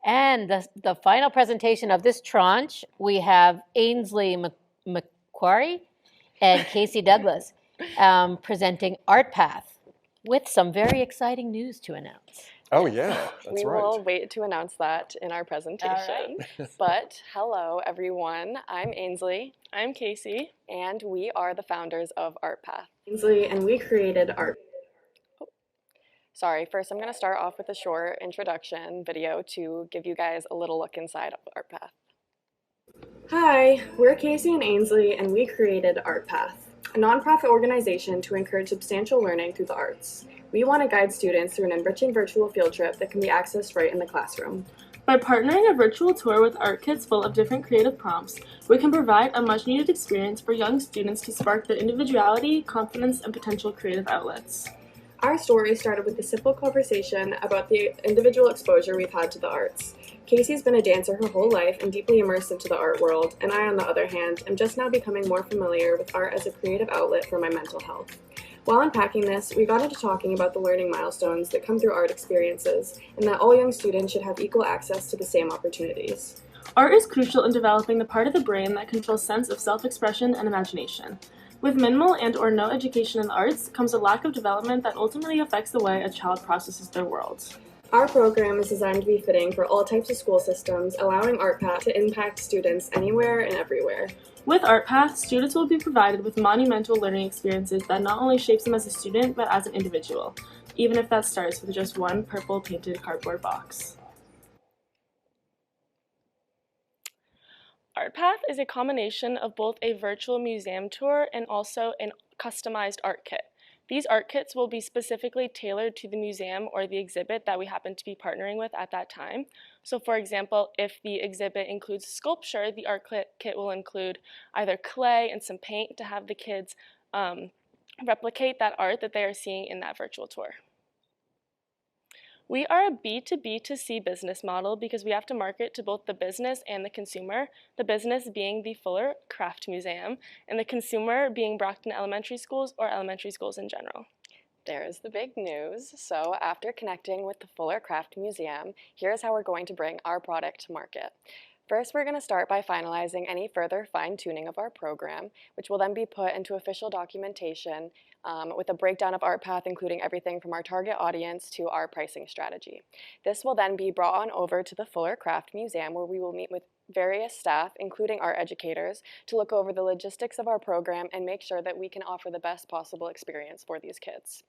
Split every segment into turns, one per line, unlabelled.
And the final presentation of this tranche, we have Ainslee Macquarrie and Kasey Douglas presenting ArtPath with some very exciting news to announce.
Oh yeah, that's
we
right.
will wait to announce that in our presentation. But hello everyone, I'm Ainslee.
I'm Kasey.
And we are the founders of ArtPath.
Ainslee, and we created
Sorry, first I'm going to start off with a short introduction video to give you guys a little look inside of ArtPath.
Hi, we're Kasey and Ainslee, and we created ArtPath, a nonprofit organization to encourage substantial learning through the arts. We want to guide students through an enriching virtual field trip that can be accessed right in the classroom.
By partnering a virtual tour with art kits full of different creative prompts, we can provide a much-needed experience for young students to spark their individuality, confidence, and potential creative outlets.
Our story started with a simple conversation about the individual exposure we've had to the arts. Kasey's been a dancer her whole life and deeply immersed into the art world, and I, on the other hand, am just now becoming more familiar with art as a creative outlet for my mental health. While unpacking this, we got into talking about the learning milestones that come through art experiences, and that all young students should have equal access to the same opportunities.
Art is crucial in developing the part of the brain that controls sense of self-expression and imagination. With minimal and/or no education in the arts comes a lack of development that ultimately affects the way a child processes their world.
Our program is designed to be fitting for all types of school systems, allowing ArtPath to impact students anywhere and everywhere.
With ArtPath, students will be provided with monumental learning experiences that not only shapes them as a student, but as an individual, even if that starts with just one purple painted cardboard box. ArtPath is a combination of both a virtual museum tour and also a customized art kit. These art kits will be specifically tailored to the museum or the exhibit that we happen to be partnering with at that time. So for example, if the exhibit includes sculpture, the art kit will include either clay and some paint to have the kids replicate that art that they are seeing in that virtual tour. We are a B2B2C business model because we have to market to both the business and the consumer, the business being the Fuller Craft Museum, and the consumer being Brockton Elementary Schools or elementary schools in general.
There's the big news. So after connecting with the Fuller Craft Museum, here's how we're going to bring our product to market. First, we're going to start by finalizing any further fine-tuning of our program, which will then be put into official documentation with a breakdown of ArtPath, including everything from our target audience to our pricing strategy. This will then be brought on over to the Fuller Craft Museum, where we will meet with various staff, including art educators, to look over the logistics of our program and make sure that we can offer the best possible experience for these kids.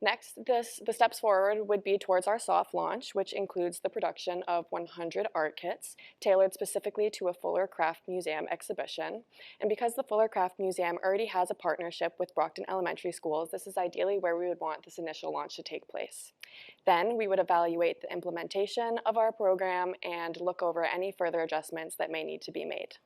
Next, the steps forward would be towards our soft launch, which includes the production of 100 art kits tailored specifically to a Fuller Craft Museum exhibition. And because the Fuller Craft Museum already has a partnership with Brockton Elementary Schools, this is ideally where we would want this initial launch to take place. Then we would evaluate the implementation of our program and look over any further adjustments that may need to be made.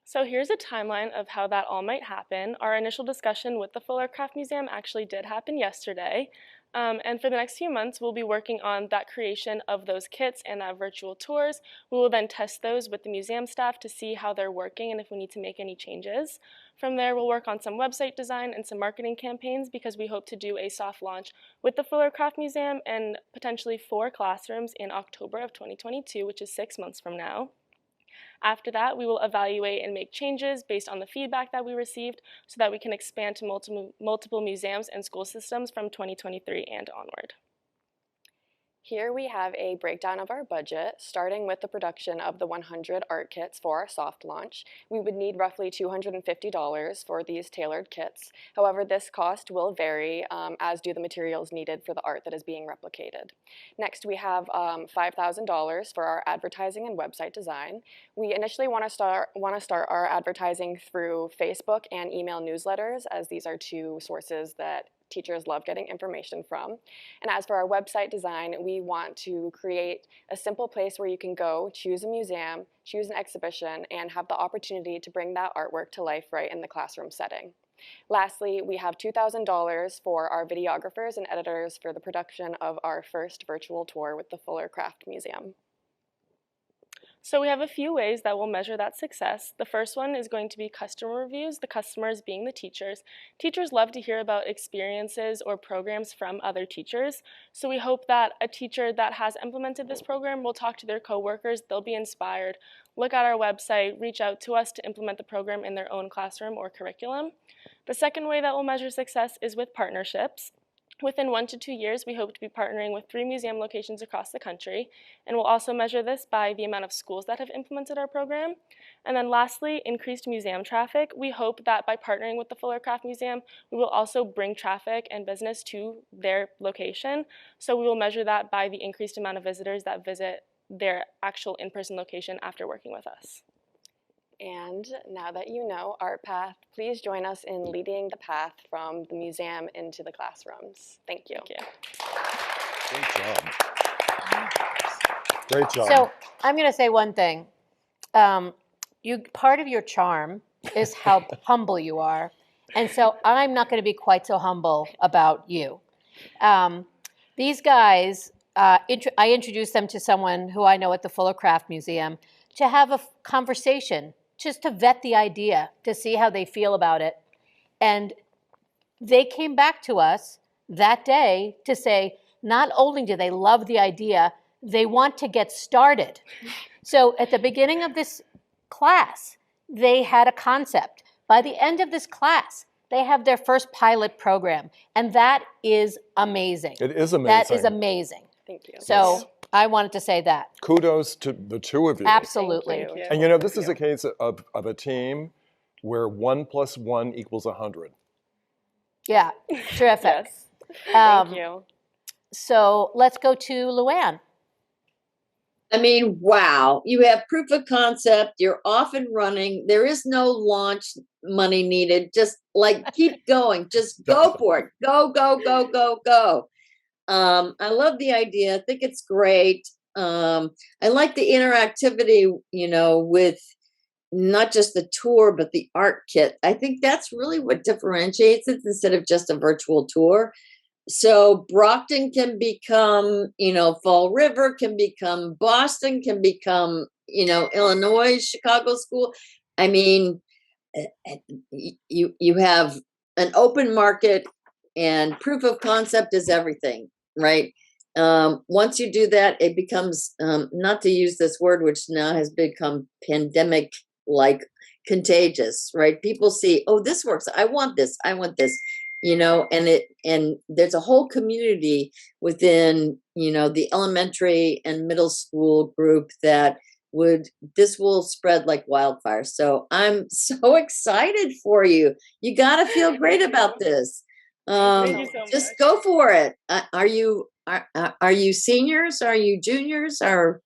So here's a timeline of how that all might happen. Our initial discussion with the Fuller Craft Museum actually did happen yesterday. And for the next few months, we'll be working on that creation of those kits and that virtual tours. We will then test those with the museum staff to see how they're working and if we need to make any changes. From there, we'll work on some website design and some marketing campaigns because we hope to do a soft launch with the Fuller Craft Museum and potentially 4 classrooms in October of 2022, which is 6 months from now. After that, we will evaluate and make changes based on the feedback that we received so that we can expand to multiple museums and school systems from 2023 and onward.
Here we have a breakdown of our budget, starting with the production of the 100 art kits for our soft launch. We would need roughly $250 for these tailored kits. However, this cost will vary, as do the materials needed for the art that is being replicated. Next, we have $5,000 for our advertising and website design. We initially want to start our advertising through Facebook and email newsletters, as these are 2 sources that teachers love getting information from. And as for our website design, we want to create a simple place where you can go, choose a museum, choose an exhibition, and have the opportunity to bring that artwork to life right in the classroom setting. Lastly, we have $2,000 for our videographers and editors for the production of our first virtual tour with the Fuller Craft Museum.
So we have a few ways that we'll measure that success. The first one is going to be customer reviews, the customers being the teachers. Teachers love to hear about experiences or programs from other teachers. So we hope that a teacher that has implemented this program will talk to their coworkers, they'll be inspired, look at our website, reach out to us to implement the program in their own classroom or curriculum. The second way that we'll measure success is with partnerships. Within 1 to 2 years, we hope to be partnering with 3 museum locations across the country, and we'll also measure this by the amount of schools that have implemented our program. And then lastly, increased museum traffic. We hope that by partnering with the Fuller Craft Museum, we will also bring traffic and business to their location. So we will measure that by the increased amount of visitors that visit their actual in-person location after working with us.
And now that you know ArtPath, please join us in leading the path from the museum into the classrooms. Thank you.
Thank you.
Great job. Great job.
So I'm going to say one thing. Part of your charm is how humble you are. And so I'm not going to be quite so humble about you. These guys, I introduced them to someone who I know at the Fuller Craft Museum to have a conversation, just to vet the idea, to see how they feel about it. And they came back to us that day to say, not only do they love the idea, they want to get started. So at the beginning of this class, they had a concept. By the end of this class, they have their first pilot program. And that is amazing.
It is amazing.
That is amazing.
Thank you.
So I wanted to say that.
Kudos to the two of you.
Absolutely.
Thank you.
And you know, this is a case of a team where 1 + 1 = 100.
Yeah, terrific.
Yes.
Um,
Thank you.
So let's go to Luann.
I mean, wow, you have proof of concept, you're off and running. There is no launch money needed. Just like keep going, just go for it. Go, go, go, go, go. I love the idea. I think it's great. I like the interactivity, you know, with not just the tour, but the art kit. I think that's really what differentiates it instead of just a virtual tour. So Brockton can become, you know, Fall River can become Boston, can become, you know, Illinois, Chicago school. I mean, you have an open market, and proof of concept is everything, right? Once you do that, it becomes, not to use this word, which now has become pandemic-like, contagious, right? People see, oh, this works. I want this. You know, and there's a whole community within, you know, the elementary and middle school group that this will spread like wildfire. So I'm so excited for you. You got to feel great about this.
Thank you so
Just
much.
go for it. Are you seniors? Are you juniors? Or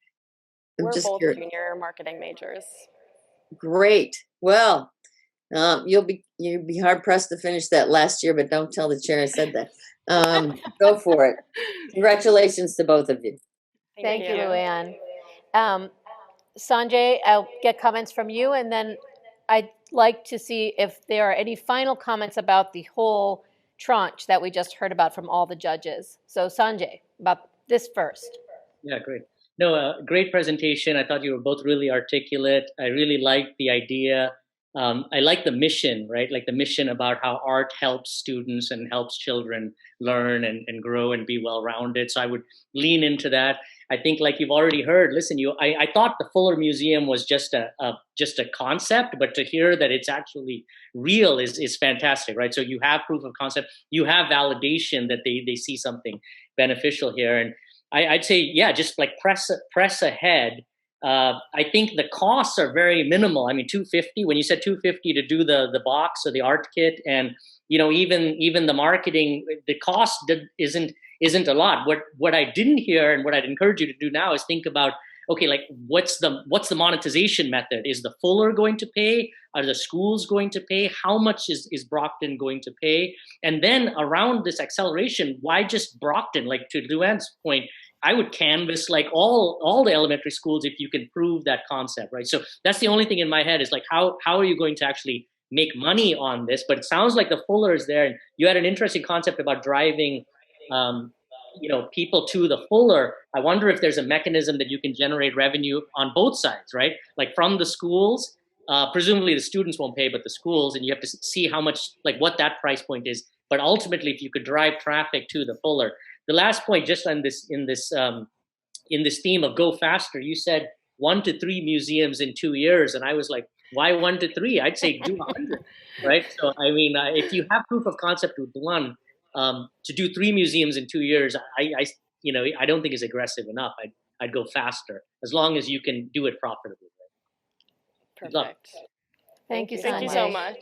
I'm
We're
just
both
curious.
junior marketing majors.
Great. Well, you'll be hard pressed to finish that last year, but don't tell the chair I said that. Go for it. Congratulations to both of you.
Thank you, Luann. Sanjay, I'll get comments from you, and then I'd like to see if there are any final comments about the whole tranche that we just heard about from all the judges. So Sanjay, about this first.
Yeah, great. No, great presentation. I thought you were both really articulate. I really liked the idea. I like the mission, right? Like the mission about how art helps students and helps children learn and grow and be well-rounded. So I would lean into that. I think, like you've already heard, listen, I thought the Fuller Museum was just a concept, but to hear that it's actually real is fantastic, right? So you have proof of concept, you have validation that they see something beneficial here. And I'd say, yeah, just like press ahead. I think the costs are very minimal. I mean, $250, when you said $250 to do the box or the art kit, and you know, even the marketing, the cost isn't a lot. What I didn't hear, and what I'd encourage you to do now, is think about, okay, like what's the monetization method? Is the Fuller going to pay? Are the schools going to pay? How much is Brockton going to pay? And then around this acceleration, why just Brockton? Like to Luann's point, I would canvas like all the elementary schools if you can prove that concept, right? So that's the only thing in my head is like, how are you going to actually make money on this? But it sounds like the Fuller is there. And you had an interesting concept about driving people to the Fuller, I wonder if there's a mechanism that you can generate revenue on both sides, right? Like from the schools, presumably the students won't pay, but the schools, and you have to see how much, like what that price point is. But ultimately, if you could drive traffic to the Fuller. The last point, just on this, in this theme of go faster, you said 1 to 3 museums in 2 years, and I was like, why 1 to 3? I'd say do 100, right? So I mean, if you have proof of concept with one, to do 3 museums in 2 years, I don't think is aggressive enough. I'd go faster as long as you can do it profitably. Right? Good luck.
Perfect.
Thank you,
Thank you
Sanjay.
so much.